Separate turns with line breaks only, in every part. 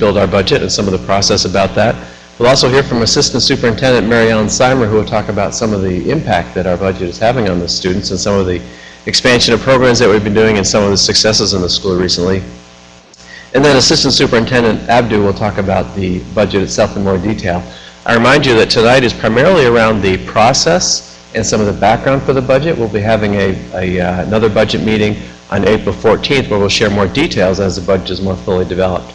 build our budget and some of the process about that. We'll also hear from Assistant Superintendent Mary Ellen Seimer, who will talk about some of the impact that our budget is having on the students and some of the expansion of programs that we've been doing and some of the successes in the school recently. And then Assistant Superintendent Abdu will talk about the budget itself in more detail. I remind you that tonight is primarily around the process and some of the background for the budget. We'll be having another budget meeting on April 14th where we'll share more details as the budget is more fully developed.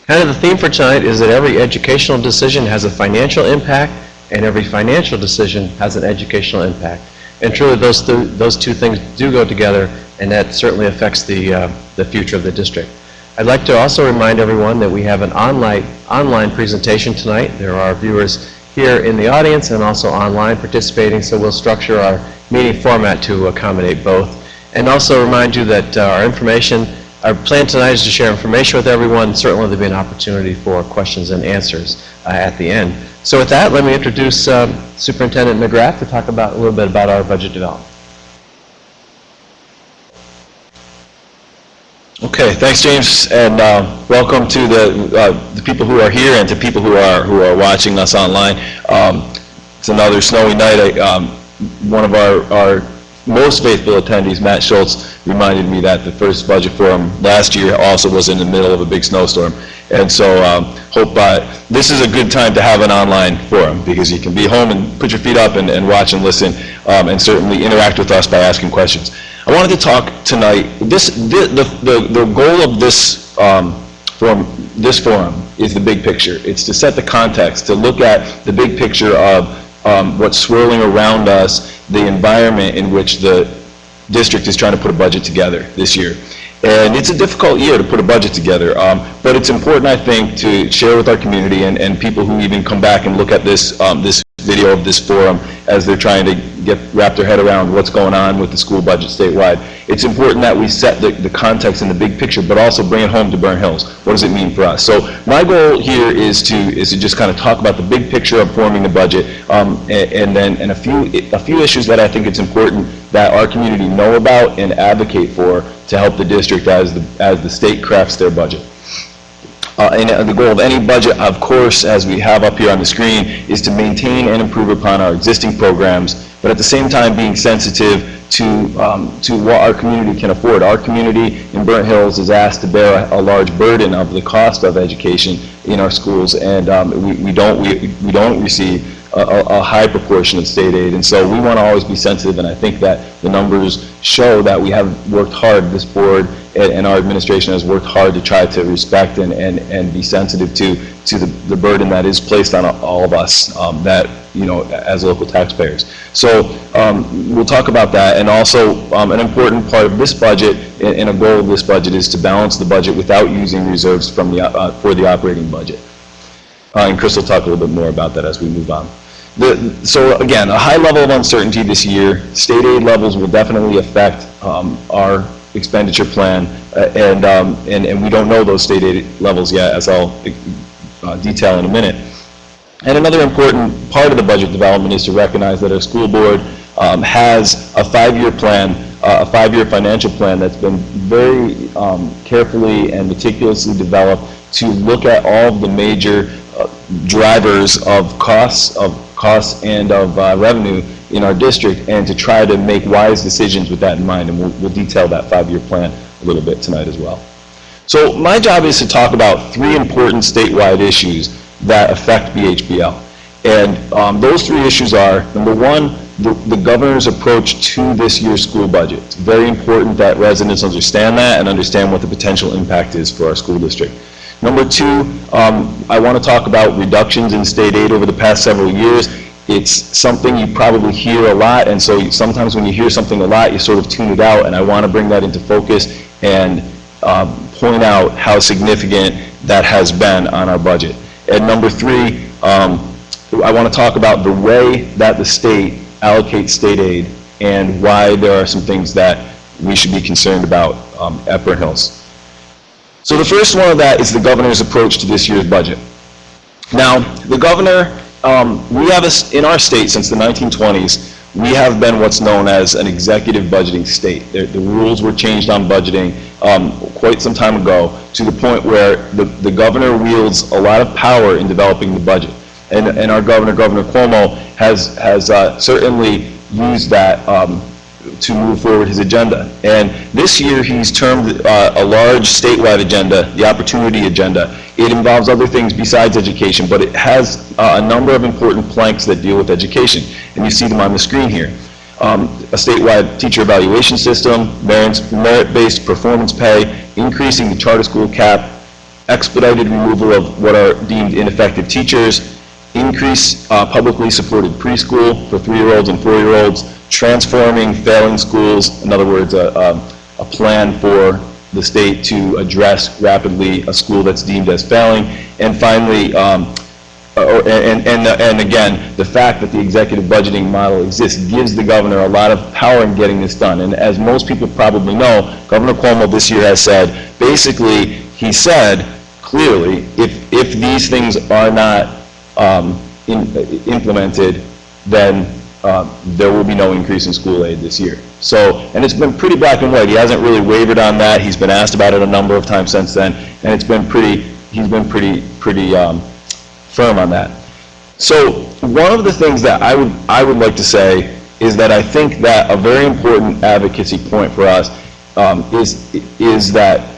Kind of the theme for tonight is that every educational decision has a financial impact and every financial decision has an educational impact. And truly those two things do go together, and that certainly affects the future of the district. I'd like to also remind everyone that we have an online presentation tonight. There are viewers here in the audience and also online participating, so we'll structure our meeting format to accommodate both. And also remind you that our plan tonight is to share information with everyone. Certainly there'll be an opportunity for questions and answers at the end. So with that, let me introduce Superintendent McGrath to talk a little bit about our budget development.
Okay, thanks, James, and welcome to the people who are here and to people who are watching us online. It's another snowy night. One of our most faithful attendees, Matt Schultz, reminded me that the first budget forum last year also was in the middle of a big snowstorm, and so hope this is a good time to have an online forum because you can be home and put your feet up and watch and listen, and certainly interact with us by asking questions. I wanted to talk tonight. The goal of this forum is the big picture. It's to set the context, to look at the big picture of what's swirling around us, the environment in which the district is trying to put a budget together this year. And it's a difficult year to put a budget together, but it's important, I think, to share with our community and people who even come back and look at this video of this forum as they're trying to wrap their head around what's going on with the school budget statewide. It's important that we set the context and the big picture, but also bring it home to Burnt Hills. What does it mean for us? So my goal here is to just kind of talk about the big picture of forming the budget, and a few issues that I think it's important that our community know about and advocate for to help the district as the state crafts their budget. And the goal of any budget, of course, as we have up here on the screen, is to maintain and improve upon our existing programs, but at the same time being sensitive to what our community can afford. Our community in Burnt Hills is asked to bear a large burden of the cost of education in our schools, and we don't receive a high proportion of state aid, and so we want to always be sensitive, and I think that the numbers show that we have worked hard, this board and our administration has worked hard to try to respect and be sensitive to the burden that is placed on all of us as local taxpayers. So we'll talk about that, and also an important part of this budget and a goal of this budget is to balance the budget without using reserves for the operating budget. And Chris will talk a little bit more about that as we move on. So again, a high level of uncertainty this year. State aid levels will definitely affect our expenditure plan, and we don't know those state aid levels yet, as I'll detail in a minute. And another important part of the budget development is to recognize that our school board has a 5-year plan, a 5-year financial plan that's been very carefully and meticulously developed to look at all of the major drivers of costs and of revenue in our district, and to try to make wise decisions with that in mind. And we'll detail that 5-year plan a little bit tonight as well. So my job is to talk about 3 important statewide issues that affect BHBL. And those 3 issues are, number 1, the governor's approach to this year's school budget. It's very important that residents understand that and understand what the potential impact is for our school district. Number 2, I want to talk about reductions in state aid over the past several years. It's something you probably hear a lot, and so sometimes when you hear something a lot, you sort of tune it out, and I want to bring that into focus and point out how significant that has been on our budget. And number 3, I want to talk about the way that the state allocates state aid and why there are some things that we should be concerned about at Burnt Hills. So the first one of that is the governor's approach to this year's budget. Now, the governor, we have in our state since the 1920s, we have been what's known as an executive budgeting state. The rules were changed on budgeting quite some time ago, to the point where the governor wields a lot of power in developing the budget. And our governor, Governor Cuomo, has certainly used that to move forward his agenda. And this year he's termed a large statewide agenda, the Opportunity Agenda. It involves other things besides education, but it has a number of important planks that deal with education. And you see them on the screen here. A statewide teacher evaluation system, merit-based performance pay, increasing the charter school cap, expedited removal of what are deemed ineffective teachers, increase publicly supported preschool for 3-year-olds and 4-year-olds, transforming failing schools, in other words, a plan for the state to address rapidly a school that's deemed as failing, and finally, and again, the fact that the executive budgeting model exists gives the governor a lot of power in getting this done. And as most people probably know, Governor Cuomo this year has said, basically, he said clearly, if these things are not implemented, then there will be no increase in school aid this year. So, and it's been pretty black and white. He hasn't really wavered on that. He's been asked about it a number of times since then, and it's been he's been pretty firm on that. So one of the things that I would like to say is that I think that a very important advocacy point for us is that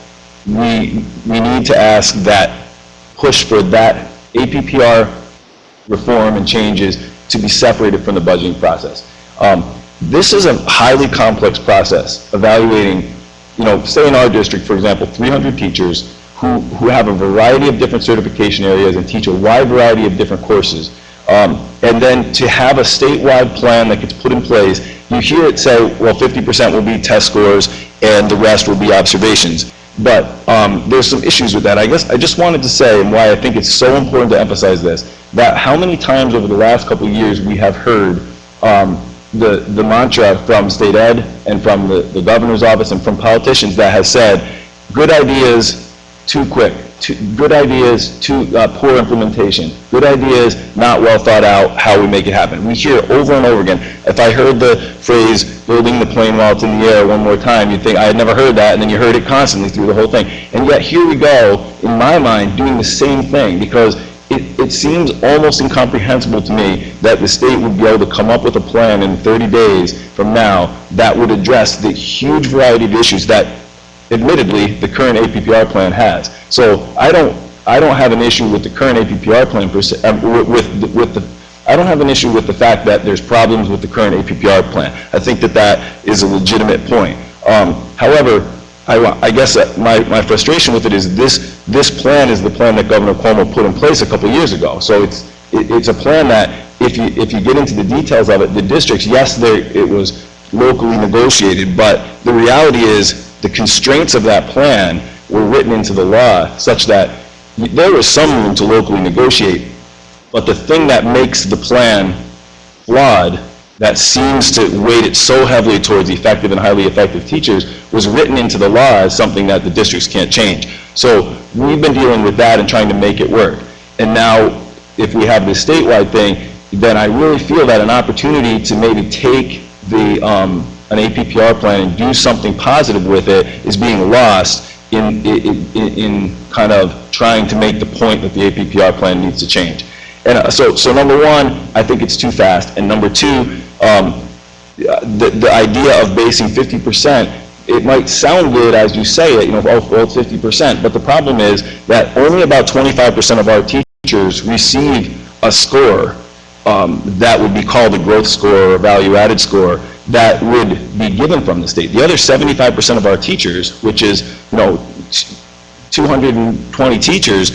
we need to ask that push for that APPR reform and changes to be separated from the budgeting process. This is a highly complex process, evaluating, say in our district, for example, 300 teachers who have a variety of different certification areas and teach a wide variety of different courses. And then to have a statewide plan that gets put in place, you hear it say, well, 50% will be test scores and the rest will be observations. But there's some issues with that. I guess I just wanted to say, and why I think it's so important to emphasize this, that how many times over the last couple of years we have heard the mantra from state ed and from the governor's office and from politicians that has said, good ideas, too quick, good ideas, too poor implementation, good ideas, not well thought out, how we make it happen. We hear over and over again. If I heard the phrase, building the plane while it's in the air one more time, you'd think, I had never heard that, and then you heard it constantly through the whole thing. And yet here we go, in my mind, doing the same thing, because it seems almost incomprehensible to me that the state would be able to come up with a plan in 30 days from now that would address the huge variety of issues that, admittedly, the current APPR plan has. So I don't have an issue with the current APPR plan per se, I don't have an issue with the fact that there's problems with the current APPR plan. I think that is a legitimate point. However, I guess my frustration with it is this plan is the plan that Governor Cuomo put in place a couple of years ago. So it's a plan that if you get into the details of it, the districts, yes, it was locally negotiated, but the reality is the constraints of that plan were written into the law such that there was some room to locally negotiate, but the thing that makes the plan flawed, that seems to weight it so heavily towards effective and highly effective teachers, was written into the law as something that the districts can't change. So we've been dealing with that and trying to make it work. And now, if we have this statewide thing, then I really feel that an opportunity to maybe take an APPR plan and do something positive with it is being lost in kind of trying to make the point that the APPR plan needs to change. And so number one, I think it's too fast. And number two, the idea of basing 50%, it might sound good as you say it, well, it's 50%, but the problem is that only about 25% of our teachers receive a score that would be called a growth score or a value-added score that would be given from the state. The other 75% of our teachers, which is 220 teachers,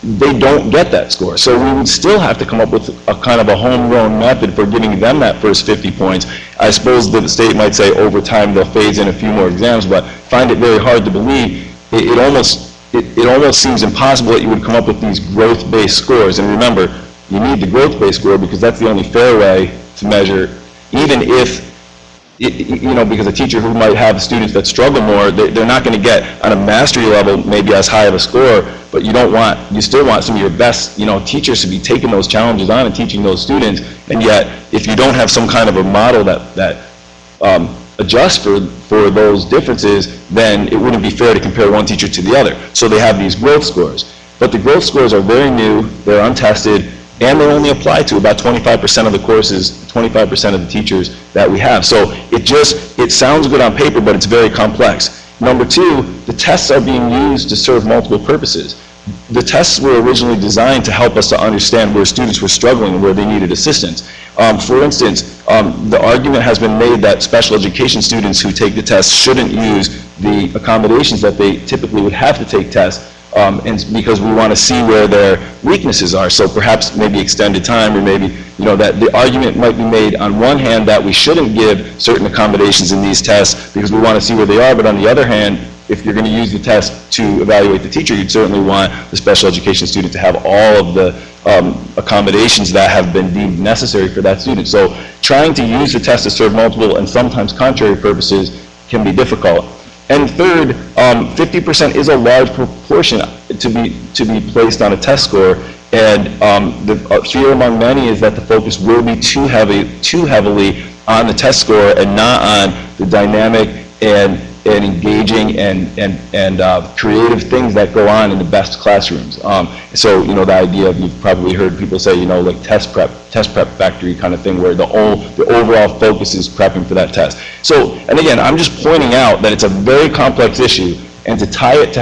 they don't get that score. So we would still have to come up with a kind of a homegrown method for giving them that first 50 points. I suppose the state might say over time they'll phase in a few more exams, but find it very hard to believe. It almost seems impossible that you would come up with these growth-based scores. And remember, you need the growth-based score because that's the only fair way to measure, even if you know, because a teacher who might have students that struggle more, they're not going to get on a mastery level maybe as high of a score, but you still want some of your best, you know, teachers to be taking those challenges on and teaching those students, and yet if you don't have some kind of a model that adjusts for those differences, then it wouldn't be fair to compare one teacher to the other. So they have these growth scores, but the growth scores are very new, they're untested, and they only apply to about 25% of the courses, 25% of the teachers that we have. So it sounds good on paper, but it's very complex. Number two, the tests are being used to serve multiple purposes. The tests were originally designed to help us to understand where students were struggling and where they needed assistance. For instance, the argument has been made that special education students who take the test shouldn't use the accommodations that they typically would have to take tests, and because we want to see where their weaknesses are. So perhaps maybe extended time, or maybe, you know, that the argument might be made on one hand that we shouldn't give certain accommodations in these tests because we want to see where they are, but on the other hand, if you're going to use the test to evaluate the teacher, you'd certainly want the special education student to have all of the accommodations that have been deemed necessary for that student. So trying to use the test to serve multiple and sometimes contrary purposes can be difficult. And third, 50% is a large proportion to be placed on a test score, and the fear among many is that the focus will be too heavily on the test score and not on the dynamic and engaging and creative things that go on in the best classrooms. So, you know, the idea of, you've probably heard people say, you know, like test prep factory kind of thing, where the overall focus is prepping for that test. So, and again, I'm just pointing out that it's a very complex issue, and to tie it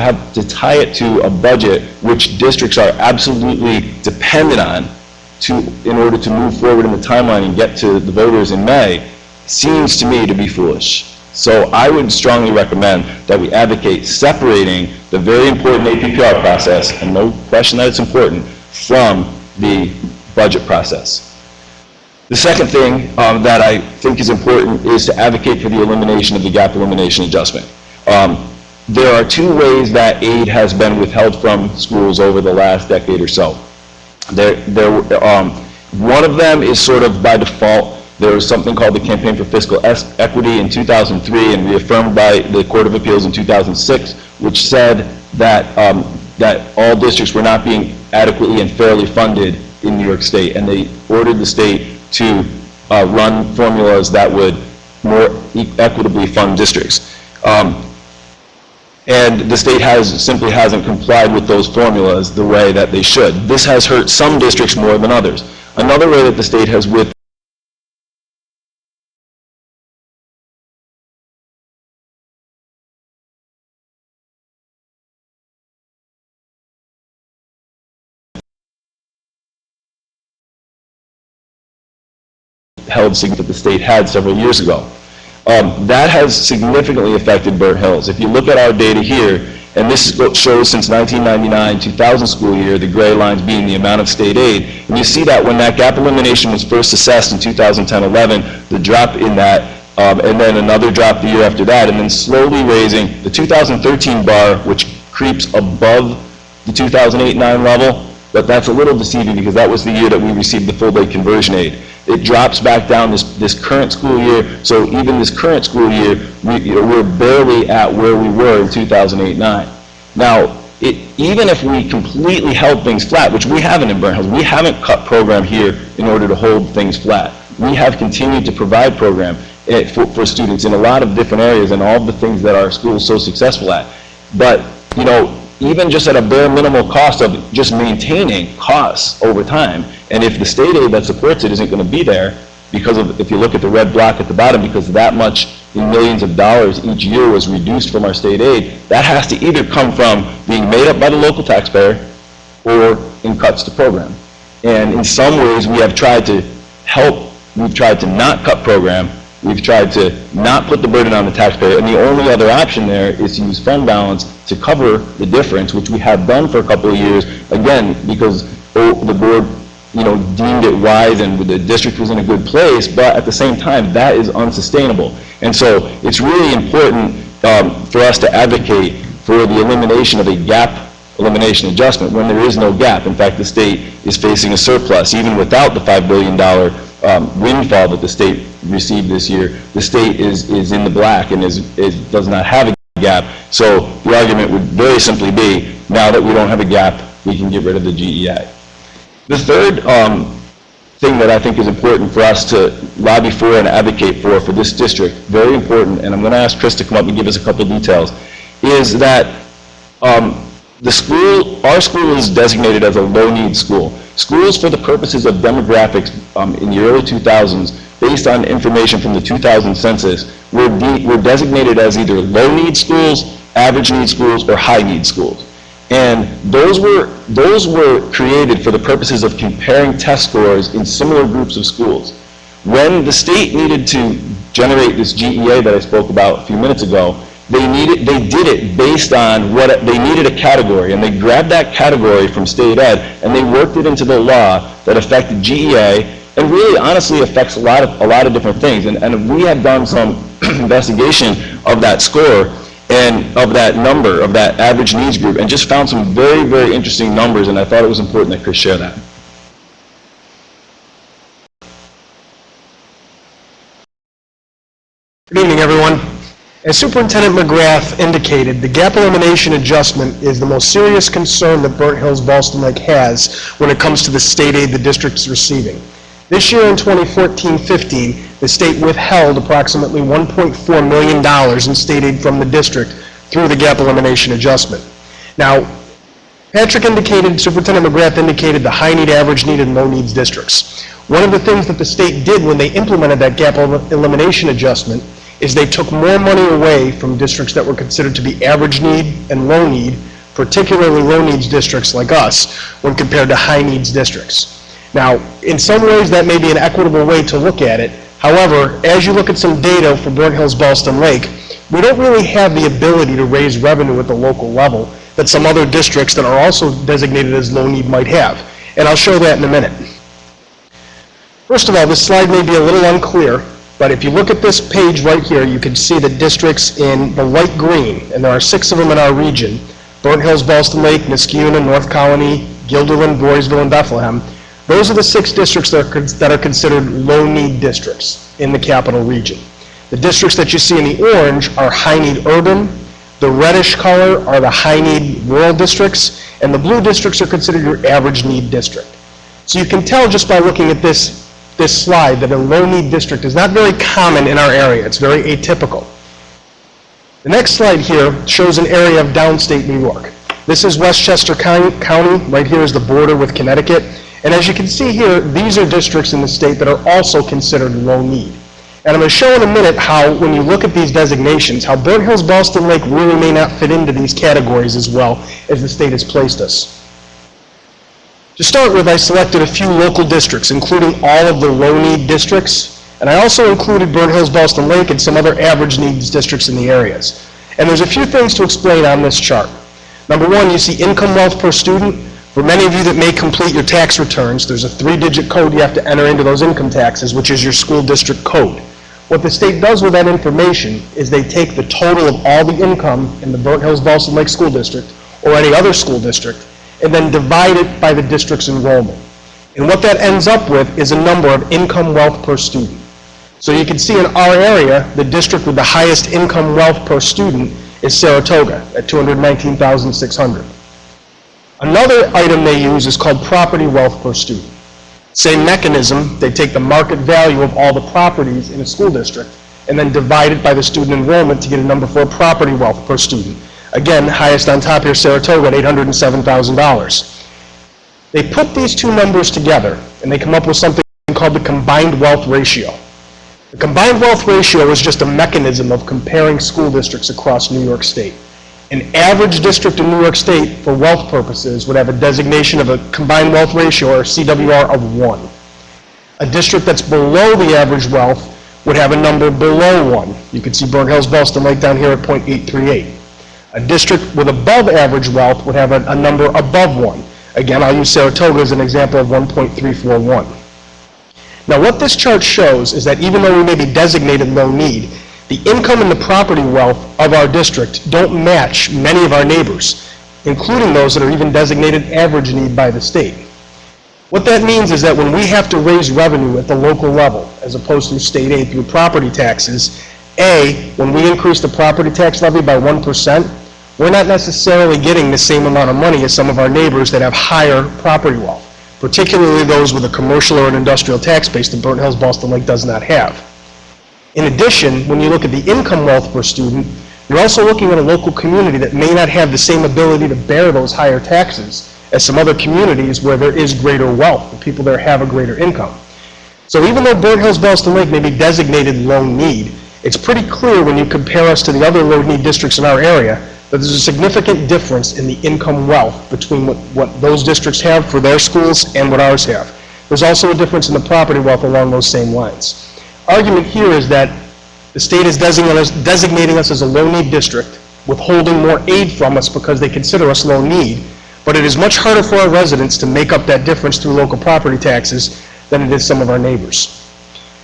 to a budget which districts are absolutely dependent on in order to move forward in the timeline and get to the voters in May, seems to me to be foolish. So I would strongly recommend that we advocate separating the very important APPR process, and no question that it's important, from the budget process. The second thing that I think is important is to advocate for the elimination of the Gap Elimination Adjustment. There are two ways that aid has been withheld from schools over the last decade or so. One of them is sort of by default. There was something called the Campaign for Fiscal Equity in 2003 and reaffirmed by the Court of Appeals in 2006, which said that all districts were not being adequately and fairly funded in New York State, and they ordered the state to run formulas that would more equitably fund districts. And the state simply hasn't complied with those formulas the way that they should. This has hurt some districts more than others. Another way that the state has withheld that the state had several years ago. That has significantly affected Burnt Hills. If you look at our data here, and this shows since 1999-2000 school year, the gray lines being the amount of state aid, and you see that when that gap elimination was first assessed in 2010-11, the drop in that, and then another drop the year after that, and then slowly raising the 2013 bar, which creeps above the 2008-9 level, but that's a little deceiving because that was the year that we received the full day conversion aid. It drops back down this current school year, so even this current school year, we're barely at where we were in 2008-9. Now, even if we completely held things flat, which we haven't in Burnt Hills, we haven't cut program here in order to hold things flat. We have continued to provide program for students in a lot of different areas and all the things that our school is so successful at. But, you know, even just at a bare minimal cost of just maintaining costs over time, and if the state aid that supports it isn't going to be there, because of, if you look at the red block at the bottom, because that much in millions of dollars each year was reduced from our state aid, that has to either come from being made up by the local taxpayer or in cuts to program. And in some ways, we have tried to help. We've tried to not cut program. We've tried to not put the burden on the taxpayer, and the only other option there is to use fund balance to cover the difference, which we have done for a couple of years, again, because the board, you know, deemed it wise and the district was in a good place, but at the same time, that is unsustainable. And so it's really important for us to advocate for the elimination of a gap elimination adjustment when there is no gap. In fact, the state is facing a surplus, even without the $5 billion windfall that the state received this year, the state is in the black and does not have a gap. So the argument would very simply be, now that we don't have a gap, we can get rid of the GEA. The third thing that I think is important for us to lobby for and advocate for this district, very important, and I'm going to ask Chris to come up and give us a couple of details, is that our school is designated as a low-need school. Schools, for the purposes of demographics in the early 2000s, based on information from the 2000 census, were designated as either low-need schools, average-need schools, or high-need schools. And those were created for the purposes of comparing test scores in similar groups of schools. When the state needed to generate this GEA that I spoke about a few minutes ago, they did it based on they needed a category, and they grabbed that category from state ed, and they worked it into the law that affected GEA, and really honestly affects a lot of different things. And we have done some investigation of that score and of that number, of that average needs group, and just found some very, very interesting numbers, and I thought it was important that Chris share that.
Good evening, everyone. As Superintendent McGrath indicated, the Gap Elimination Adjustment is the most serious concern that Burnt Hills-Ballston Lake has when it comes to the state aid the district is receiving. This year in 2014-15, the state withheld approximately $1.4 million in state aid from the district through the Gap Elimination Adjustment. Now, Superintendent McGrath indicated the high need, average need, and low needs districts. One of the things that the state did when they implemented that Gap Elimination Adjustment is they took more money away from districts that were considered to be average need and low need, particularly low needs districts like us, when compared to high needs districts. Now, in some ways that may be an equitable way to look at it. However, as you look at some data for Burnt Hills-Ballston Lake, we don't really have the ability to raise revenue at the local level that some other districts that are also designated as low need might have. And I'll show that in a minute. First of all, this slide may be a little unclear, but if you look at this page right here, you can see the districts in the light green, and there are 6 of them in our region: Burnt Hills-Ballston Lake, Niskayuna, North Colony, Guilderland, Voorheesville, and Bethlehem. Those are the 6 districts that are considered low-need districts in the capital region. The districts that you see in the orange are high-need urban, the reddish color are the high-need rural districts, and the blue districts are considered your average-need district. So you can tell just by looking at this slide that a low-need district is not very common in our area. It's very atypical. The next slide here shows an area of downstate New York. This is Westchester County. Right here is the border with Connecticut. And as you can see here, these are districts in the state that are also considered low need. And I'm going to show in a minute how, when you look at these designations, how Burnt Hills-Ballston Lake really may not fit into these categories as well as the state has placed us. To start with, I selected a few local districts, including all of the low-need districts, and I also included Burnt Hills-Ballston Lake and some other average needs districts in the areas. And there's a few things to explain on this chart. Number one, you see income wealth per student. For many of you that may complete your tax returns, there's a 3-digit code you have to enter into those income taxes, which is your school district code. What the state does with that information is they take the total of all the income in the Burnt Hills-Ballston Lake School District or any other school district, and then divide it by the district's enrollment. And what that ends up with is a number of income wealth per student. So you can see in our area, the district with the highest income wealth per student is Saratoga at $219,600. Another item they use is called property wealth per student. Same mechanism, they take the market value of all the properties in a school district and then divide it by the student enrollment to get a number for property wealth per student. Again, highest on top here, Saratoga at $807,000. They put these two numbers together and they come up with something called the combined wealth ratio. The combined wealth ratio is just a mechanism of comparing school districts across New York State. An average district in New York State, for wealth purposes, would have a designation of a combined wealth ratio, or CWR, of 1. A district that's below the average wealth would have a number below 1. You can see Burnt Hills-Ballston Lake down here at 0.838. A district with above average wealth would have a number above 1. Again, I'll use Saratoga as an example of 1.341. Now, what this chart shows is that even though we may be designated low need, the income and the property wealth of our district don't match many of our neighbors, including those that are even designated average need by the state. What that means is that when we have to raise revenue at the local level, as opposed to state aid through property taxes, when we increase the property tax levy by 1%, we're not necessarily getting the same amount of money as some of our neighbors that have higher property wealth, particularly those with a commercial or an industrial tax base that Burnt Hills-Ballston Lake does not have. In addition, when you look at the income wealth per student, you're also looking at a local community that may not have the same ability to bear those higher taxes as some other communities where there is greater wealth, the people there have a greater income. So even though Burnt Hills-Ballston Lake may be designated low need, it's pretty clear when you compare us to the other low need districts in our area that there's a significant difference in the income wealth between what those districts have for their schools and what ours have. There's also a difference in the property wealth along those same lines. Argument here is that the state is designating us as a low need district, withholding more aid from us because they consider us low need, but it is much harder for our residents to make up that difference through local property taxes than it is some of our neighbors.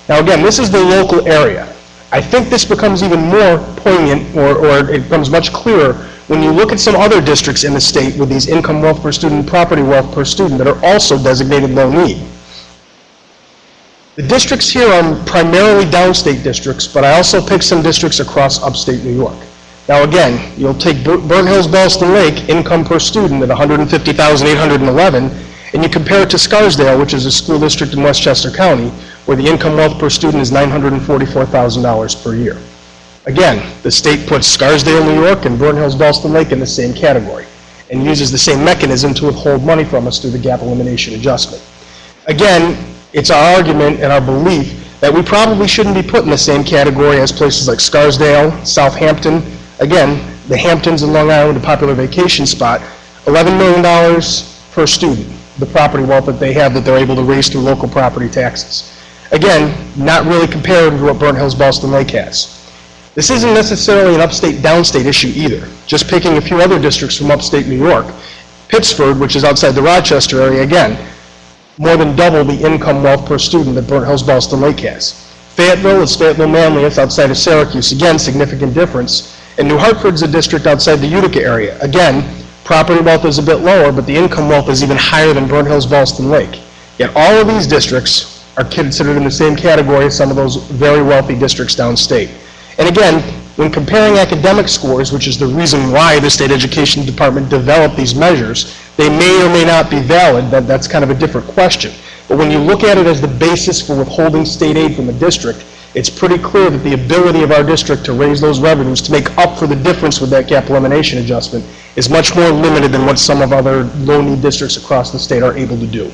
Now again, this is the local area. I think this becomes even more poignant, or it becomes much clearer when you look at some other districts in the state with these income wealth per student, property wealth per student that are also designated low need. The districts here are primarily downstate districts, but I also picked some districts across upstate New York. Now again, you'll take Burnt Hills-Ballston Lake income per student at $150,811, and you compare it to Scarsdale, which is a school district in Westchester County, where the income wealth per student is $944,000 per year. Again, the state puts Scarsdale, New York, and Burnt Hills-Ballston Lake in the same category, and uses the same mechanism to withhold money from us through the Gap Elimination Adjustment. Again, it's our argument and our belief that we probably shouldn't be put in the same category as places like Scarsdale, Southampton. Again, the Hamptons in Long Island, a popular vacation spot, $11 million per student, the property wealth that they have that they're able to raise through local property taxes. Again, not really compared to what Burnt Hills-Ballston Lake has. This isn't necessarily an upstate-downstate issue either. Just picking a few other districts from upstate New York. Pittsford, which is outside the Rochester area, again, more than double the income wealth per student that Burnt Hills-Ballston Lake has. Fayetteville is Fayetteville-Manly, it's outside of Syracuse, again, significant difference. And New Hartford's a district outside the Utica area. Again, property wealth is a bit lower, but the income wealth is even higher than Burnt Hills-Ballston Lake. Yet all of these districts are considered in the same category as some of those very wealthy districts downstate. And again, when comparing academic scores, which is the reason why the state education department developed these measures, they may or may not be valid. That's kind of a different question. But when you look at it as the basis for withholding state aid from a district, it's pretty clear that the ability of our district to raise those revenues to make up for the difference with that Gap Elimination Adjustment is much more limited than what some of other low-need districts across the state are able to do.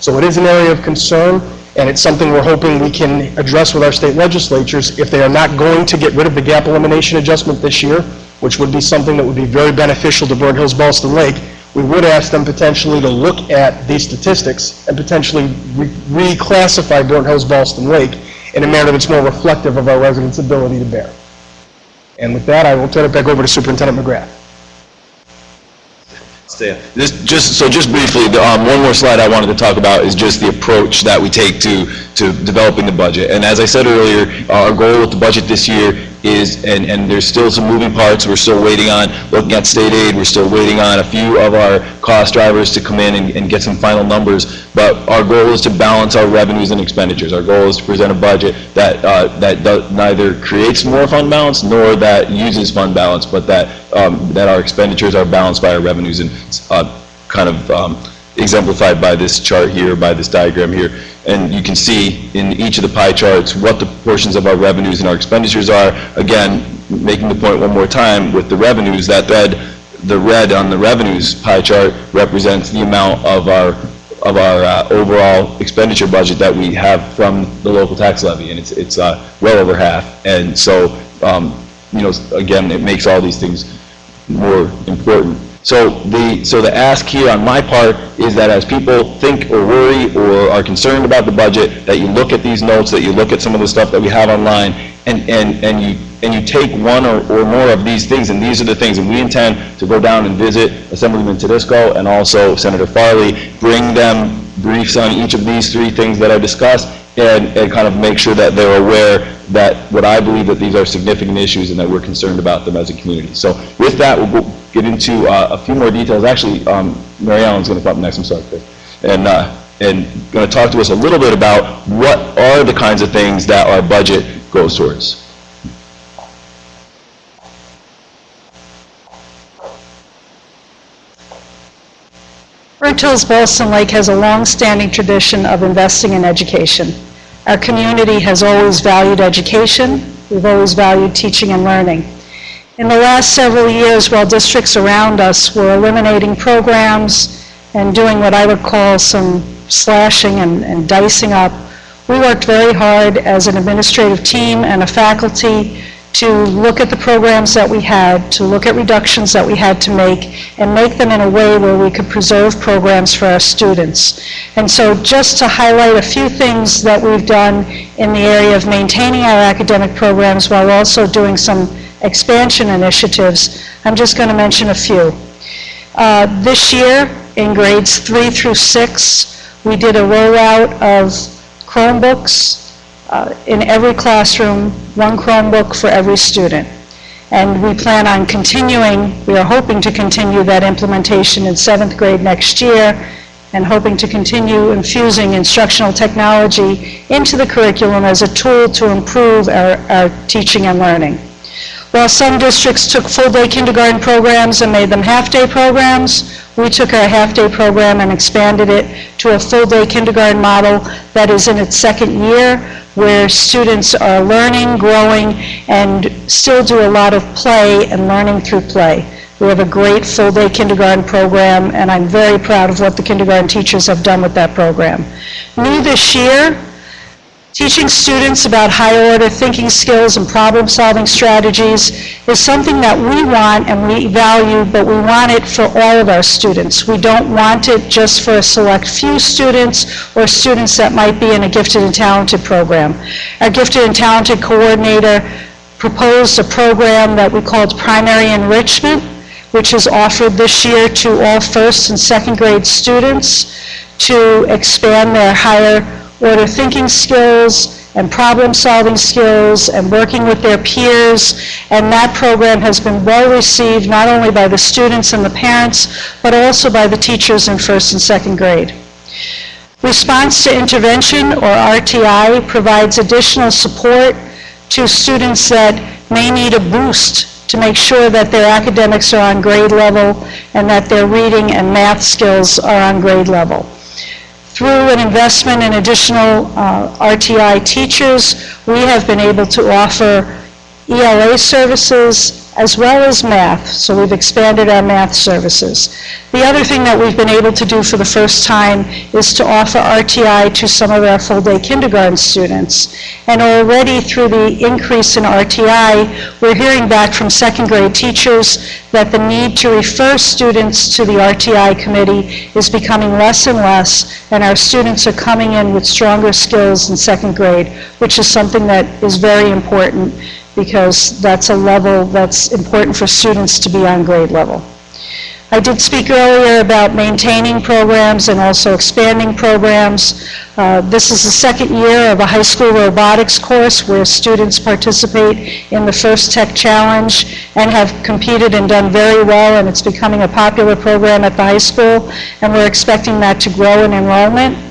So it is an area of concern, and it's something we're hoping we can address with our state legislatures. If they are not going to get rid of the Gap Elimination Adjustment this year, which would be something that would be very beneficial to Burnt Hills-Ballston Lake, we would ask them potentially to look at these statistics and potentially reclassify Burnt Hills-Ballston Lake in a manner that's more reflective of our residents' ability to bear. And with that, I will turn it back over to Superintendent McGrath.
Just briefly, one more slide I wanted to talk about is just the approach that we take to developing the budget. And as I said earlier, our goal with the budget this year is, and there's still some moving parts, we're still waiting on looking at state aid, we're still waiting on a few of our cost drivers to come in and get some final numbers, but our goal is to balance our revenues and expenditures. Our goal is to present a budget that neither creates more fund balance nor that uses fund balance, but that our expenditures are balanced by our revenues, and exemplified by this chart here, by this diagram here. And you can see in each of the pie charts what the portions of our revenues and our expenditures are. Again, making the point one more time with the revenues, that the red on the revenues pie chart represents the amount of our overall expenditure budget that we have from the local tax levy, and it's well over half. And so, again, it makes all these things more important. So the ask here on my part is that as people think or worry or are concerned about the budget, that you look at these notes, that you look at some of the stuff that we have online, and you take one or more of these things, and these are the things, and we intend to go down and visit Assemblyman Tedisco and also Senator Farley, bring them briefs on each of these three things that I discussed, and kind of make sure that they're aware that what I believe that these are significant issues and that we're concerned about them as a community. So with that, we'll get into a few more details. Actually, Mary Ellen's going to come up next. I'm sorry, Chris. And and going to talk to us a little bit about what are the kinds of things that our budget goes towards.
Hills-Ballston Lake has a long-standing tradition of investing in education. Our community has always valued education. We've always valued teaching and learning. In the last several years, while districts around us were eliminating programs and doing what I would call some slashing and dicing up, we worked very hard as an administrative team and a faculty to look at the programs that we had, to look at reductions that we had to make, and make them in a way where we could preserve programs for our students. And so just to highlight a few things that we've done in the area of maintaining our academic programs while also doing some expansion initiatives, I'm just going to mention a few. This year, in grades 3 through 6, we did a rollout of Chromebooks. In every classroom, one Chromebook for every student. And we plan on continuing, we are hoping to continue that implementation in 7th grade next year, and hoping to continue infusing instructional technology into the curriculum as a tool to improve our teaching and learning. While some districts took full-day kindergarten programs and made them half-day programs, we took our half-day program and expanded it to a full-day kindergarten model that is in its second year, where students are learning, growing, and still do a lot of play and learning through play. We have a great full-day kindergarten program, and I'm very proud of what the kindergarten teachers have done with that program. New this year, teaching students about higher-order thinking skills and problem-solving strategies is something that we want and we value, but we want it for all of our students. We don't want it just for a select few students or students that might be in a gifted and talented program. Our gifted and talented coordinator proposed a program that we called primary enrichment, which is offered this year to all first and second grade students to expand their higher order thinking skills and problem-solving skills and working with their peers, and that program has been well received not only by the students and the parents, but also by the teachers in first and second grade. Response to intervention, or RTI, provides additional support to students that may need a boost to make sure that their academics are on grade level and that their reading and math skills are on grade level. Through an investment in additional RTI teachers, we have been able to offer ELA services as well as math, so we've expanded our math services. The other thing that we've been able to do for the first time is to offer RTI to some of our full-day kindergarten students. And already through the increase in RTI, we're hearing back from second grade teachers that the need to refer students to the RTI committee is becoming less and less, and our students are coming in with stronger skills in second grade, which is something that is very important, because that's a level that's important for students to be on grade level. I did speak earlier about maintaining programs and also expanding programs. This is the second year of a high school robotics course where students participate in the First Tech Challenge and have competed and done very well, and it's becoming a popular program at the high school, and we're expecting that to grow in enrollment.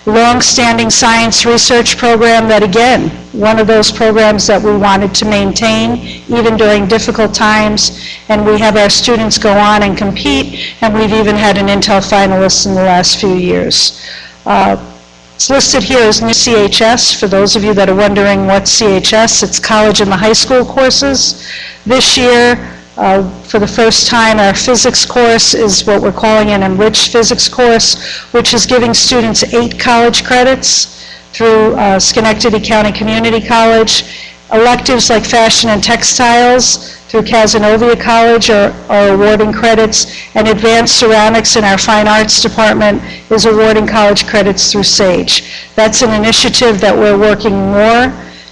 Long-standing science research program that, again, one of those programs that we wanted to maintain even during difficult times, and we have our students go on and compete, and we've even had an Intel finalist in the last few years. It's listed here as new CHS. For those of you that are wondering what CHS, it's college and the high school courses. This year, for the first time, our physics course is what we're calling an enriched physics course, which is giving students 8 college credits through Schenectady County Community College. Electives like fashion and textiles through Cazenovia College are awarding credits, and advanced ceramics in our fine arts department is awarding college credits through SAGE. That's an initiative that we're working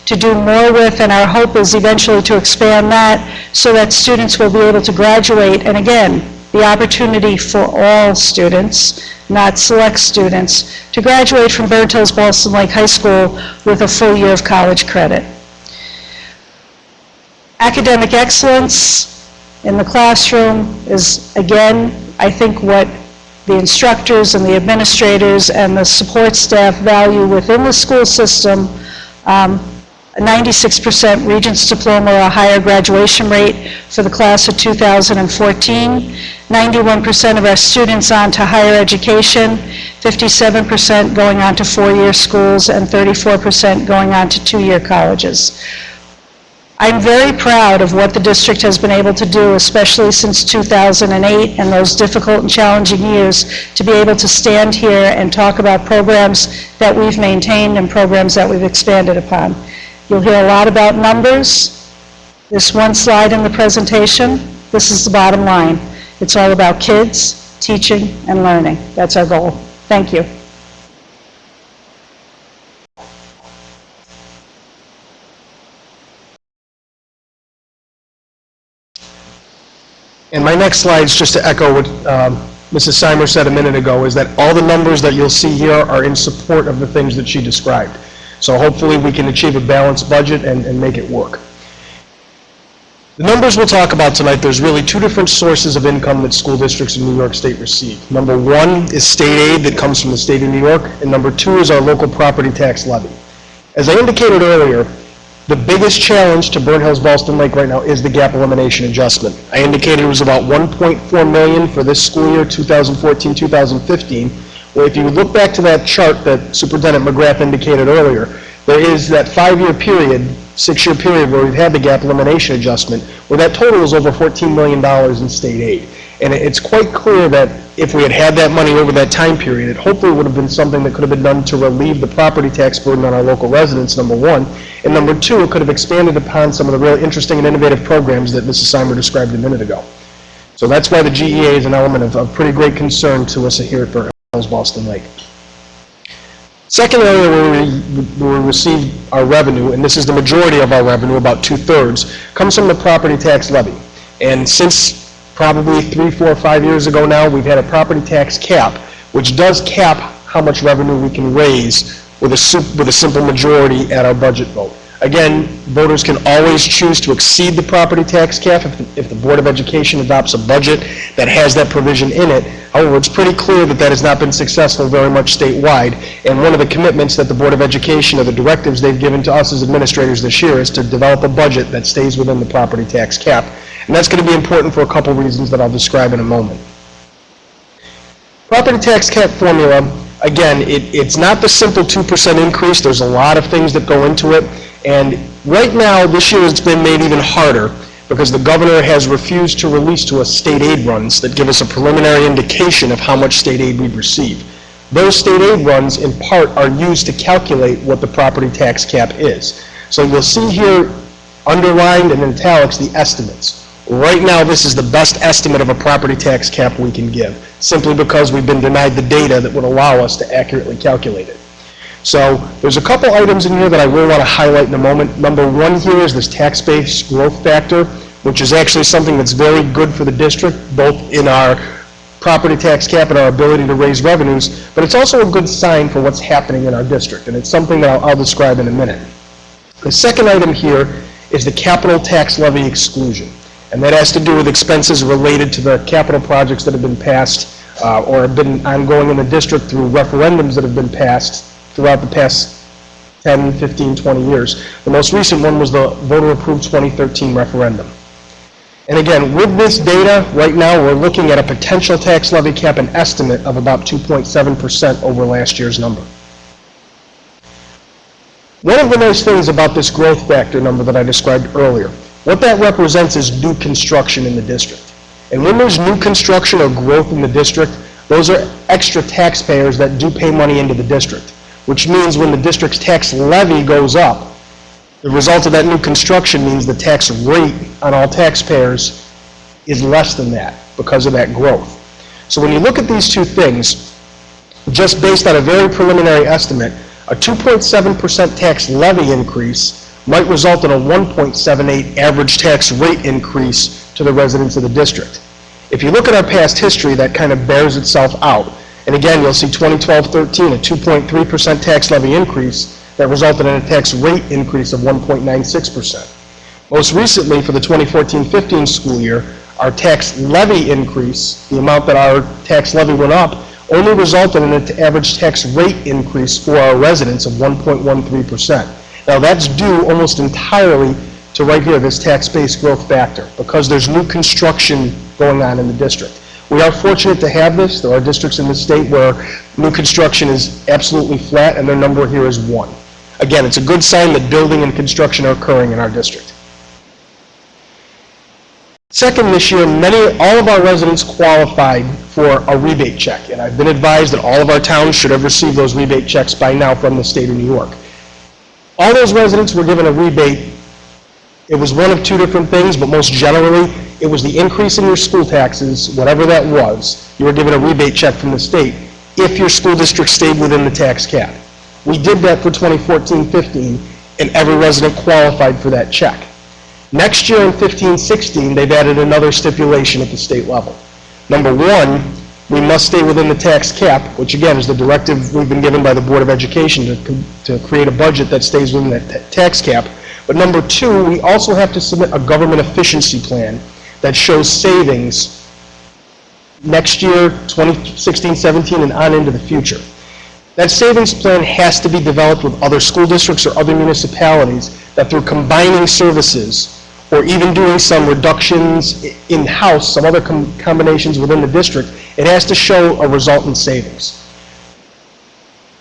to do more with, and our hope is eventually to expand that so that students will be able to graduate, and again, the opportunity for all students, not select students, to graduate from Hills-Ballston Lake High School with a full year of college credit. Academic excellence in the classroom is, again, I think what the instructors and the administrators and the support staff value within the school system, a 96% Regents Diploma or a higher graduation rate for the class of 2014, 91% of our students on to higher education, 57% going on to four-year schools, and 34% going on to two-year colleges. I'm very proud of what the district has been able to do, especially since 2008 and those difficult and challenging years, to be able to stand here and talk about programs that we've maintained and programs that we've expanded upon. You'll hear a lot about numbers. This one slide in the presentation, this is the bottom line. It's all about kids, teaching, and learning. That's our goal. Thank you.
And my next slide is just to echo what Mrs. Seimer said a minute ago, is that all the numbers that you'll see here are in support of the things that she described. So hopefully we can achieve a balanced budget and make it work. The numbers we'll talk about tonight, there's really two different sources of income that school districts in New York State receive. Number one is state aid that comes from the state of New York, and number two is our local property tax levy. As I indicated earlier, the biggest challenge to burn Hills-Ballston Lake right now is the Gap Elimination Adjustment. I indicated it was about $1.4 million for this school year, 2014-2015. Well, if you look back to that chart that Superintendent McGrath indicated earlier, there is that 5-year period, 6-year period where we've had the Gap Elimination Adjustment, where that total is over $14 million in state aid. And it's quite clear that if we had had that money over that time period, it hopefully would have been something that could have been done to relieve the property tax burden on our local residents, number one. And number two, it could have expanded upon some of the really interesting and innovative programs that Mrs. Seimer described a minute ago. So that's why the GEA is an element of pretty great concern to us here at Hills-Ballston Lake. Second area where we receive our revenue, and this is the majority of our revenue, about 2/3, comes from the property tax levy. And since probably 3, 4, 5 years ago now, we've had a property tax cap, which does cap how much revenue we can raise with a simple majority at our budget vote. Again, voters can always choose to exceed the property tax cap if the Board of Education adopts a budget that has that provision in it. However, it's pretty clear that that has not been successful very much statewide, and one of the commitments that the Board of Education, or the directives they've given to us as administrators this year, is to develop a budget that stays within the property tax cap. And that's going to be important for a couple reasons that I'll describe in a moment. Property tax cap formula, again, it's not the simple 2% increase. There's a lot of things that go into it. And right now, this year, it's been made even harder because the governor has refused to release to us state aid runs that give us a preliminary indication of how much state aid we've received. Those state aid runs, in part, are used to calculate what the property tax cap is. So you'll see here, underlined in italics, the estimates. Right now, this is the best estimate of a property tax cap we can give, simply because we've been denied the data that would allow us to accurately calculate it. So there's a couple items in here that I really want to highlight in a moment. Number one here is this tax-based growth factor, which is actually something that's very good for the district, both in our property tax cap and our ability to raise revenues, but it's also a good sign for what's happening in our district, and it's something that I'll describe in a minute. The second item here is the capital tax levy exclusion, and that has to do with expenses related to the capital projects that have been passed or have been ongoing in the district through referendums that have been passed throughout the past 10, 15, 20 years. The most recent one was the voter-approved 2013 referendum. And again, with this data, right now, we're looking at a potential tax levy cap, an estimate of about 2.7% over last year's number. One of the nice things about this growth factor number that I described earlier, what that represents is new construction in the district. And when there's new construction or growth in the district, those are extra taxpayers that do pay money into the district, which means when the district's tax levy goes up, the result of that new construction means the tax rate on all taxpayers is less than that because of that growth. So when you look at these two things, just based on a very preliminary estimate, a 2.7% tax levy increase might result in a 1.78 average tax rate increase to the residents of the district. If you look at our past history, that kind of bears itself out. And again, you'll see 2012-13, a 2.3% tax levy increase that resulted in a tax rate increase of 1.96%. Most recently, for the 2014-15 school year, Our tax levy increase, the amount that our tax levy went up, only resulted in an average tax rate increase for our residents of 1.13%. Now, that's due almost entirely to right here, this tax-based growth factor, because there's new construction going on in the district. We are fortunate to have this. There are districts in the state where new construction is absolutely flat, and their number here is 1. Again, it's a good sign that building and construction are occurring in our district. Second, this year, all of our residents qualified for a rebate check, and I've been advised that all of our towns should have received those rebate checks by now from the state of New York. All those residents were given a rebate. It was one of two different things, but most generally, it was the increase in your school taxes, whatever that was. You were given a rebate check from the state if your school district stayed within the tax cap. We did that for 2014-15, and every resident qualified for that check. Next year in 15-16, they've added another stipulation at the state level. Number one, we must stay within the tax cap, which again is the directive we've been given by the Board of Education to create a budget that stays within that tax cap. But number two, we also have to submit a government efficiency plan that shows savings next year, 2016-17, and on into the future. That savings plan has to be developed with other school districts or other municipalities that through combining services or even doing some reductions in-house, some other combinations within the district, it has to show a resultant savings.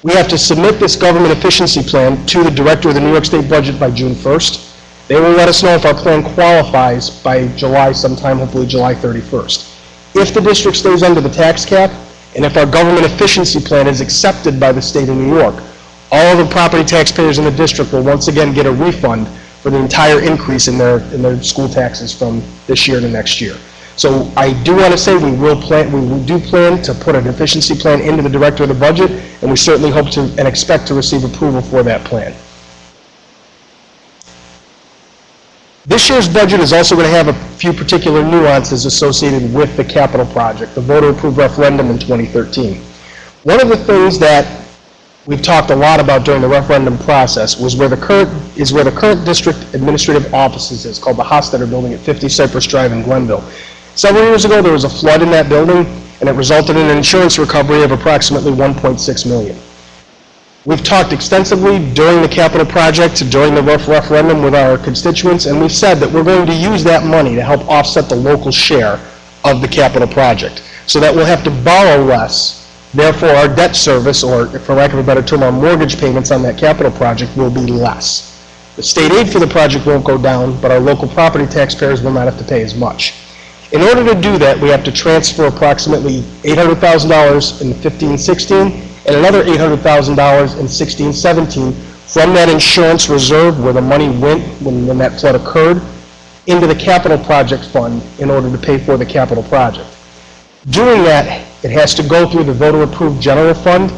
We have to submit this government efficiency plan to the director of the New York State budget by June 1st. They will let us know if our plan qualifies by July sometime, hopefully July 31st. If the district stays under the tax cap, and if our government efficiency plan is accepted by the state of New York, all of the property taxpayers in the district will once again get a refund for the entire increase in their school taxes from this year to next year. So I do want to say we do plan to put an efficiency plan into the director of the budget, and we certainly hope to and expect to receive approval for that plan. This year's budget is also going to have a few particular nuances associated with the capital project, the voter-approved referendum in 2013. One of the things that we've talked a lot about during the referendum process was where the current district administrative offices is, called the Hofstadter Building at 50 Cypress Drive in Glenville. Several years ago, there was a flood in that building, and it resulted in an insurance recovery of approximately $1.6 million. We've talked extensively during the capital project, during the referendum with our constituents, and we've said that we're going to use that money to help offset the local share of the capital project, so that we'll have to borrow less. Therefore, our debt service, or for lack of a better term, our mortgage payments on that capital project will be less. The state aid for the project won't go down, but our local property taxpayers will not have to pay as much. In order to do that, we have to transfer approximately $800,000 in 15-16 and another $800,000 in 16-17 from that insurance reserve where the money went when that flood occurred into the capital project fund in order to pay for the capital project. Doing that, it has to go through the voter-approved general fund,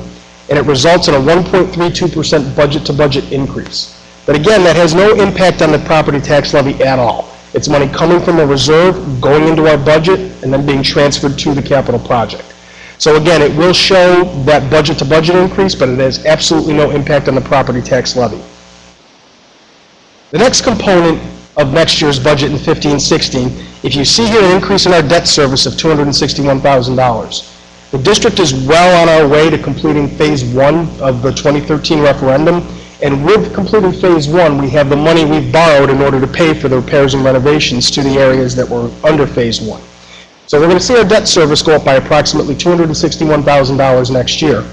and it results in a 1.32% budget-to-budget increase. But again, that has no impact on the property tax levy at all. It's money coming from a reserve, going into our budget, and then being transferred to the capital project. So again, it will show that budget-to-budget increase, but it has absolutely no impact on the property tax levy. The next component of next year's budget in 15-16, if you see here an increase in our debt service of $261,000. The district is well on our way to completing phase one of the 2013 referendum, and with completing phase one, we have the money we've borrowed in order to pay for the repairs and renovations to the areas that were under phase one. So we're going to see our debt service go up by approximately $261,000 next year.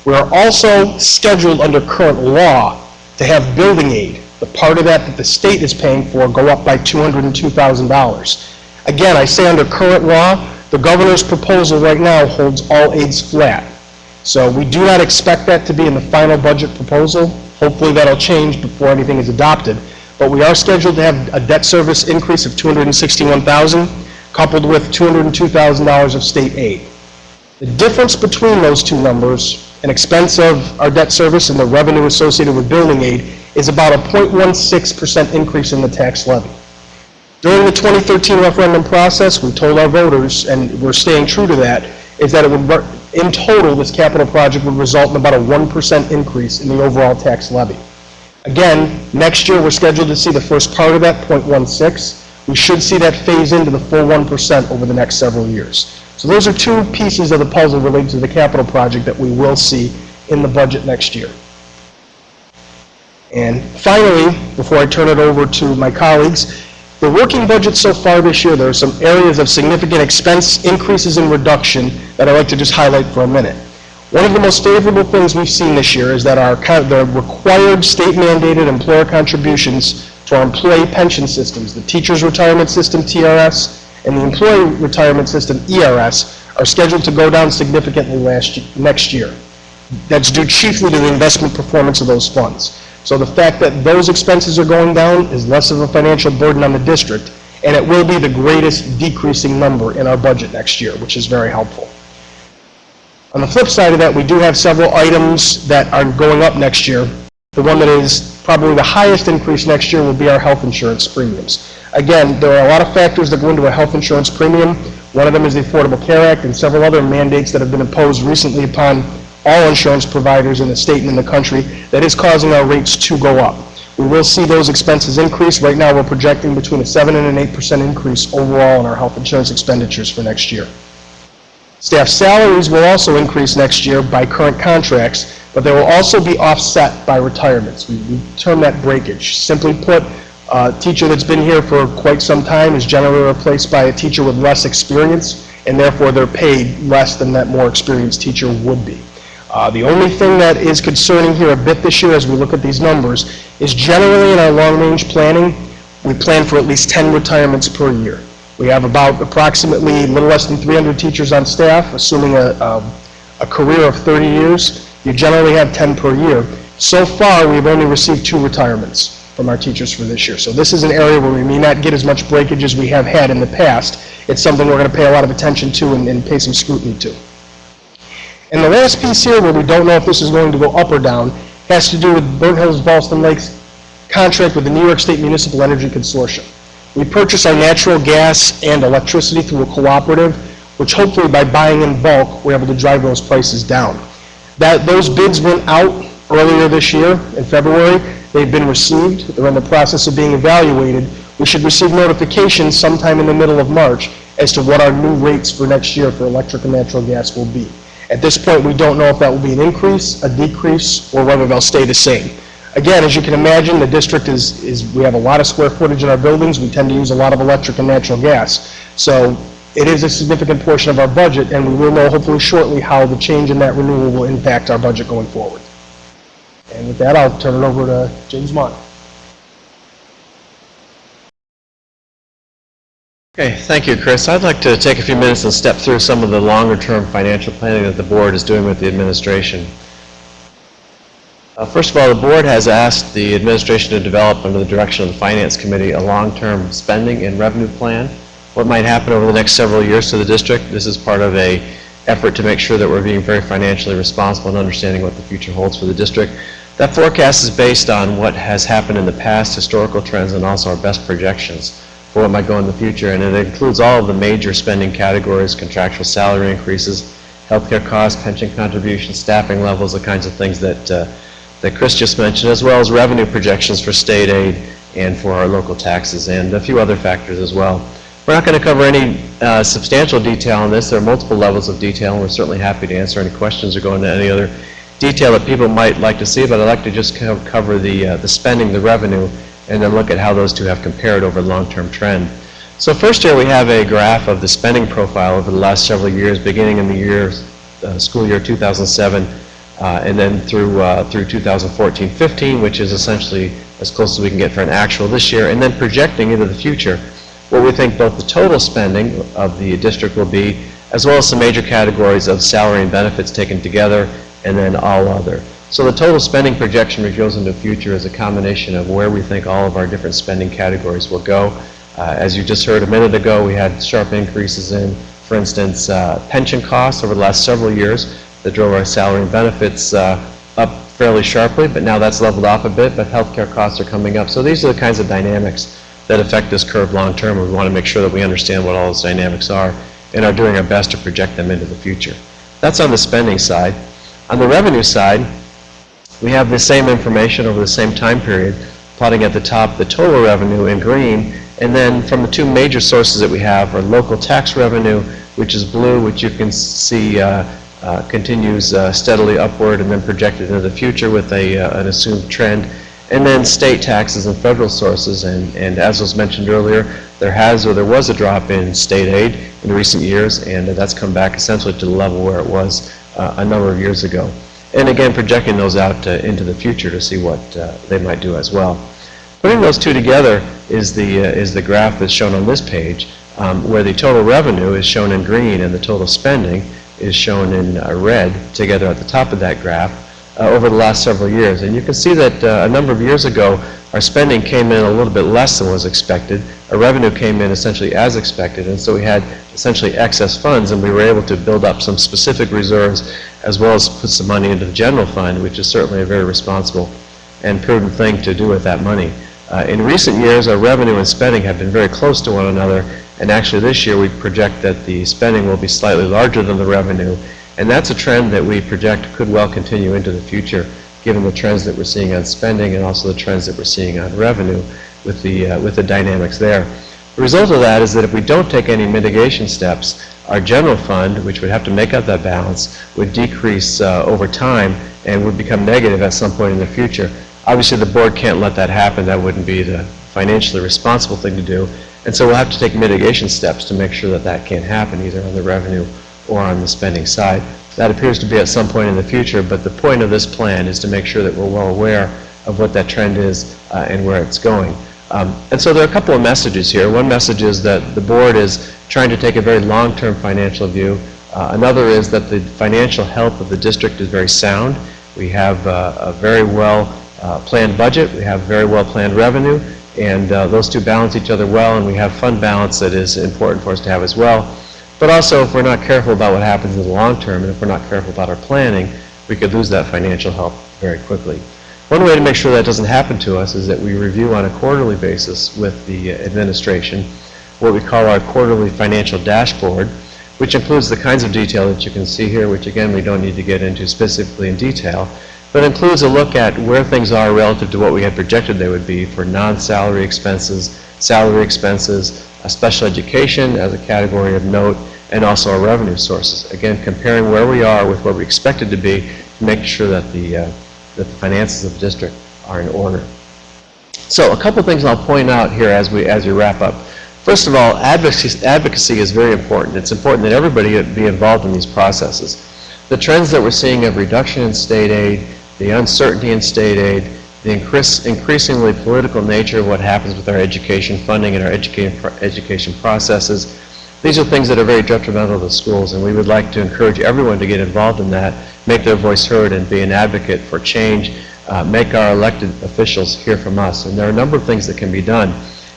We are also scheduled under current law to have building aid, the part of that the state is paying for, go up by $202,000. Again, I say under current law, the governor's proposal right now holds all aids flat. So we do not expect that to be in the final budget proposal. Hopefully that'll change before anything is adopted. But we are scheduled to have a debt service increase of $261,000 coupled with $202,000 of state aid. The difference between those two numbers, an expense of our debt service and the revenue associated with building aid, is about a 0.16% increase in the tax levy. During the 2013 referendum process, we told our voters, and we're staying true to that, is that it would, in total, this capital project would result in about a 1% increase in the overall tax levy. Again, next year we're scheduled to see the first part of that, 0.16. We should see that phase into the full 1% over the next several years. So those are two pieces of the puzzle related to the capital project that we will see in the budget next year. And finally, before I turn it over to my colleagues, the working budget so far this year, there are some areas of significant expense increases and reduction that I'd like to just highlight for a minute. One of the most favorable things we've seen this year is that the required state-mandated employer contributions to our employee pension systems, the Teachers Retirement System, TRS, and the Employee Retirement System, ERS, are scheduled to go down significantly next year. That's due chiefly to the investment performance of those funds. So the fact that those expenses are going down is less of a financial burden on the district, and it will be the greatest decreasing number in our budget next year, which is very helpful. On the flip side of that, we do have several items that are going up next year. The one that is probably the highest increase next year will be our health insurance premiums. Again, there are a lot of factors that go into a health insurance premium. One of them is the Affordable Care Act and several other mandates that have been imposed recently upon all insurance providers in the state and in the country that is causing our rates to go up. We will see those expenses increase. Right now, we're projecting between a 7% and an 8% increase overall in our health insurance expenditures for next year. Staff salaries will also increase next year by current contracts, but they will also be offset by retirements. We term that breakage. Simply put, a teacher that's been here for quite some time is generally replaced by a teacher with less experience, and therefore they're paid less than that more experienced teacher would be. The only thing that is concerning here a bit this year as we look at these numbers is generally in our long-range planning, we plan for at least 10 retirements per year. We have about approximately a little less than 300 teachers on staff, assuming a career of 30 years. You generally have 10 per year. So far, we've only received 2 retirements from our teachers for this year. So this is an area where we may not get as much breakage as we have had in the past. It's something we're going to pay a lot of attention to and pay some scrutiny to. And the last piece here, where we don't know if this is going to go up or down, has to do with Burnt Hills-Ballston Lake's contract with the New York State Municipal Energy Consortium. We purchase our natural gas and electricity through a cooperative, which hopefully by buying in bulk, we're able to drive those prices down. Those bids went out earlier this year in February. They've been received. They're in the process of being evaluated. We should receive notification sometime in the middle of March as to what our new rates for next year for electric and natural gas will be. At this point, we don't know if that will be an increase, a decrease, or whether they'll stay the same. Again, as you can imagine, the district we have a lot of square footage in our buildings. We tend to use a lot of electric and natural gas. So it is a significant portion of our budget, and we will know hopefully shortly how the change in that renewal will impact our budget going forward. And with that, I'll turn it over to James Mott.
Okay, thank you, Chris. I'd like to take a few minutes and step through some of the longer-term financial planning that the board is doing with the administration. First of all, the board has asked the administration to develop, under the direction of the Finance Committee, a long-term spending and revenue plan. What might happen over the next several years to the district. This is part of an effort to make sure that we're being very financially responsible and understanding what the future holds for the district. That forecast is based on what has happened in the past, historical trends, and also our best projections for what might go in the future. And it includes all of the major spending categories: contractual salary increases, healthcare costs, pension contributions, staffing levels, the kinds of things that Chris just mentioned, as well as revenue projections for state aid and for our local taxes, and a few other factors as well. We're not going to cover any substantial detail on this. There are multiple levels of detail, and we're certainly happy to answer any questions or go into any other detail that people might like to see, but I'd like to just cover the spending, the revenue, and then look at how those two have compared over the long-term trend. So first here we have a graph of the spending profile over the last several years, beginning in the school year 2007, and then through 2014-15, which is essentially as close as we can get for an actual this year, and then projecting into the future what we think both the total spending of the district will be, as well as some major categories of salary and benefits taken together, and then all other. So the total spending projection which goes into the future is a combination of where we think all of our different spending categories will go. As you just heard a minute ago, we had sharp increases in, for instance, pension costs over the last several years that drove our salary and benefits up fairly sharply, but now that's leveled off a bit, but healthcare costs are coming up. So these are the kinds of dynamics that affect this curve long term, and we want to make sure that we understand what all those dynamics are and are doing our best to project them into the future. That's on the spending side. On the revenue side, we have the same information over the same time period, plotting at the top the total revenue in green And then from the two major sources that we have are local tax revenue, which is blue, which you can see continues steadily upward and then projected into the future with an assumed trend. And then state taxes and federal sources, and as was mentioned earlier, there was a drop in state aid in recent years, and that's come back essentially to the level where it was a number of years ago. And again, projecting those out into the future to see what they might do as well. Putting those two together is the graph that's shown on this page, where the total revenue is shown in green and the total spending is shown in red together at the top of that graph over the last several years. And you can see that a number of years ago, our spending came in a little bit less than was expected. Our revenue came in essentially as expected, and so we had essentially excess funds, and we were able to build up some specific reserves as well as put some money into the general fund, which is certainly a very responsible and prudent thing to do with that money. In recent years, our revenue and spending have been very close to one another, and actually this year we project that the spending will be slightly larger than the revenue, and that's a trend that we project could well continue into the future, given the trends that we're seeing on spending and also the trends that we're seeing on revenue with the dynamics there. The result of that is that if we don't take any mitigation steps, our general fund, which would have to make up that balance, would decrease over time and would become negative at some point in the future. Obviously, the board can't let that happen. That wouldn't be the financially responsible thing to do. And so we'll have to take mitigation steps to make sure that that can't happen, either on the revenue or on the spending side. That appears to be at some point in the future, but the point of this plan is to make sure that we're well aware of what that trend is and where it's going. And so there are a couple of messages here. One message is that the board is trying to take a very long-term financial view. Another is that the financial health of the district is very sound. We have a very well planned budget, we have very well planned revenue, and those two balance each other well, and we have fund balance that is important for us to have as well. But also, if we're not careful about what happens in the long term, and if we're not careful about our planning, we could lose that financial health very quickly. One way to make sure that doesn't happen to us is that we review on a quarterly basis with the administration what we call our quarterly financial dashboard, which includes the kinds of detail that you can see here, which again we don't need to get into specifically in detail, but includes a look at where things are relative to what we had projected they would be for non-salary expenses, salary expenses, special education as a category of note, and also our revenue sources. Again, comparing where we are with where we expected to be to make sure that the finances of the district are in order. So a couple things I'll point out here as we wrap up. First of all, advocacy is very important. It's important that everybody be involved in these processes. The trends that we're seeing of reduction in state aid, the uncertainty in state aid, the increasingly political nature of what happens with our education funding and our education processes, these are things that are very detrimental to schools, and we would like to encourage everyone to get involved in that, make their voice heard, and be an advocate for change, make our elected officials hear from us. And there are a number of things that can be done,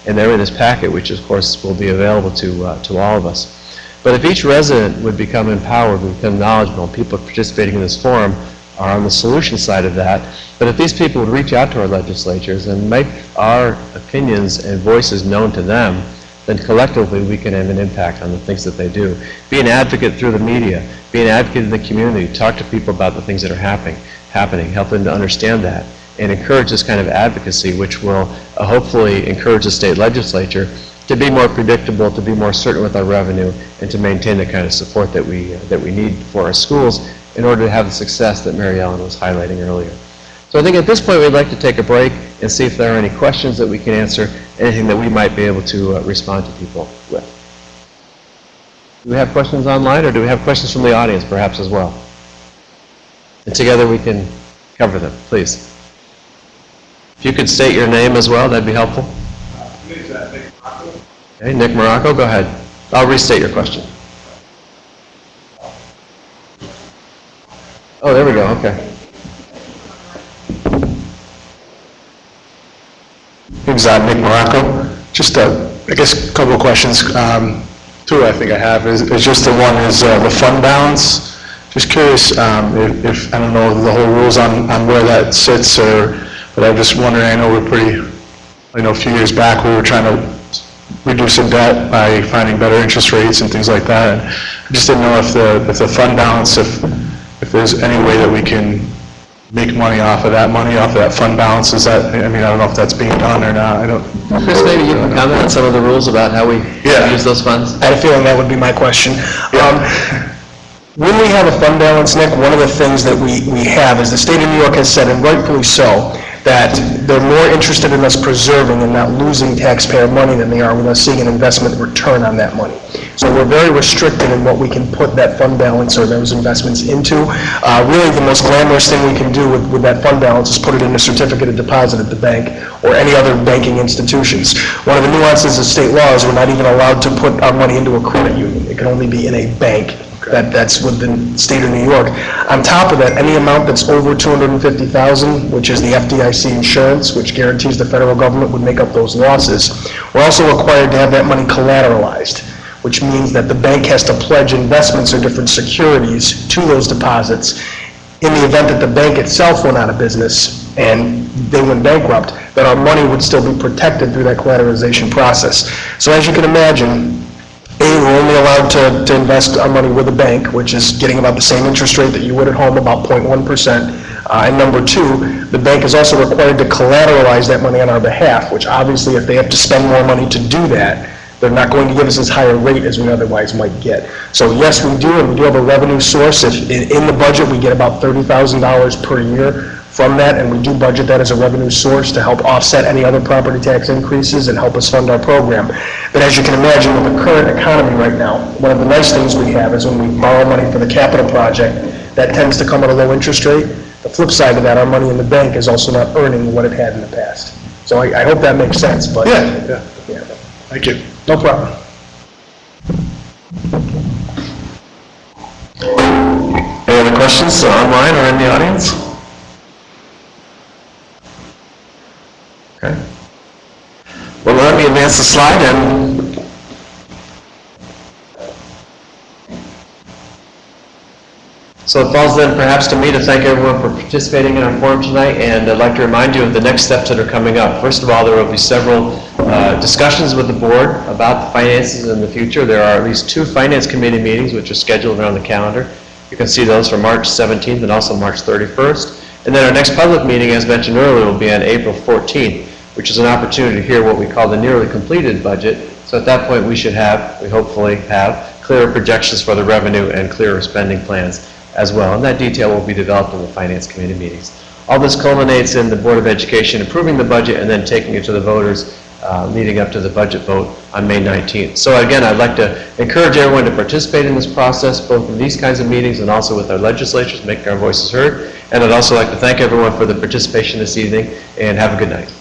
and they're in this packet, which of course will be available to all of us. But if each resident would become empowered, become knowledgeable, and people participating in this forum are on the solution side of that, but if these people would reach out to our legislatures and make our opinions and voices known to them, then collectively we can have an impact on the things that they do. Be an advocate through the media, be an advocate in the community, talk to people about the things that are happening, help them to understand that, and encourage this kind of advocacy, which will hopefully encourage the state legislature to be more predictable, to be more certain with our revenue, and to maintain the kind of support that we need for our schools in order to have the success that Mary Ellen was highlighting earlier. So I think at this point we'd like to take a break and see if there are any questions that we can answer, anything that we might be able to respond to people with. Do we have questions online, or do we have questions from the audience perhaps as well? And together we can cover them, please. If you could state your name as well, that'd be helpful.
Nick Morocco.
Okay, Nick Morocco, go ahead. I'll restate your question. Oh, there we go, okay.
Name's Nick Morocco. Just I guess a couple of questions. Two I think I have is just the one is the fund balance. Just curious if I don't know the whole rules on where that sits, but I'm just wondering. I know a few years back we were trying to reduce some debt by finding better interest rates and things like that. And I just didn't know if the fund balance, if there's any way that we can make money off of that fund balance? Is that, I mean, I don't know if that's being done or not, I don't.
Chris, maybe you can comment on some of the rules about how we
Yeah.
use those funds?
I had a feeling that would be my question. When we have a fund balance, Nick, one of the things that we have is the state of New York has said, and rightfully so, that they're more interested in us preserving and not losing taxpayer money than they are with us seeing an investment return on that money. So we're very restricted in what we can put that fund balance or those investments into. Really, the most glamorous thing we can do with that fund balance is put it in a certificate of deposit at the bank or any other banking institutions. One of the nuances of state law is we're not even allowed to put our money into a credit union. It can only be in a bank. That's within the state of New York. On top of that, any amount that's over $250,000, which is the FDIC insurance, which guarantees the federal government would make up those losses, we're also required to have that money collateralized, which means that the bank has to pledge investments or different securities to those deposits. In the event that the bank itself went out of business and they went bankrupt, that our money would still be protected through that collateralization process. So as you can imagine, we're only allowed to invest our money with a bank, which is getting about the same interest rate that you would at home, about 0.1%. And number two, the bank is also required to collateralize that money on our behalf, which obviously if they have to spend more money to do that, they're not going to give us as high a rate as we otherwise might get. So yes, we do, and we do have a revenue source. If in the budget, we get about $30,000 per year from that, and we do budget that as a revenue source to help offset any other property tax increases and help us fund our program. But as you can imagine, with the current economy right now, one of the nice things we have is when we borrow money for the capital project, that tends to come at a low interest rate. The flip side of that, our money in the bank is also not earning what it had in the past. So I hope that makes sense, but...
Yeah.
Thank you. No problem.
Any other questions online or in the audience? Okay. Well, let me advance the slide and
So it falls then perhaps to me to thank everyone for participating in our forum tonight, and I'd like to remind you of the next steps that are coming up. First of all, there will be several discussions with the board about the finances in the future. There are at least 2 finance committee meetings which are scheduled around the calendar. You can see those for March 17th and also March 31st. And then our next public meeting, as mentioned earlier, will be on April 14th, which is an opportunity to hear what we call the nearly completed budget. So at that point, we hopefully have clearer projections for the revenue and clearer spending plans as well. And that detail will be developed in the Finance Committee meetings. All this culminates in the Board of Education approving the budget and then taking it to the voters leading up to the budget vote on May 19th. So again, I'd like to encourage everyone to participate in this process, both in these kinds of meetings and also with our legislatures, making our voices heard. And I'd also like to thank everyone for the participation this evening, and have a good night.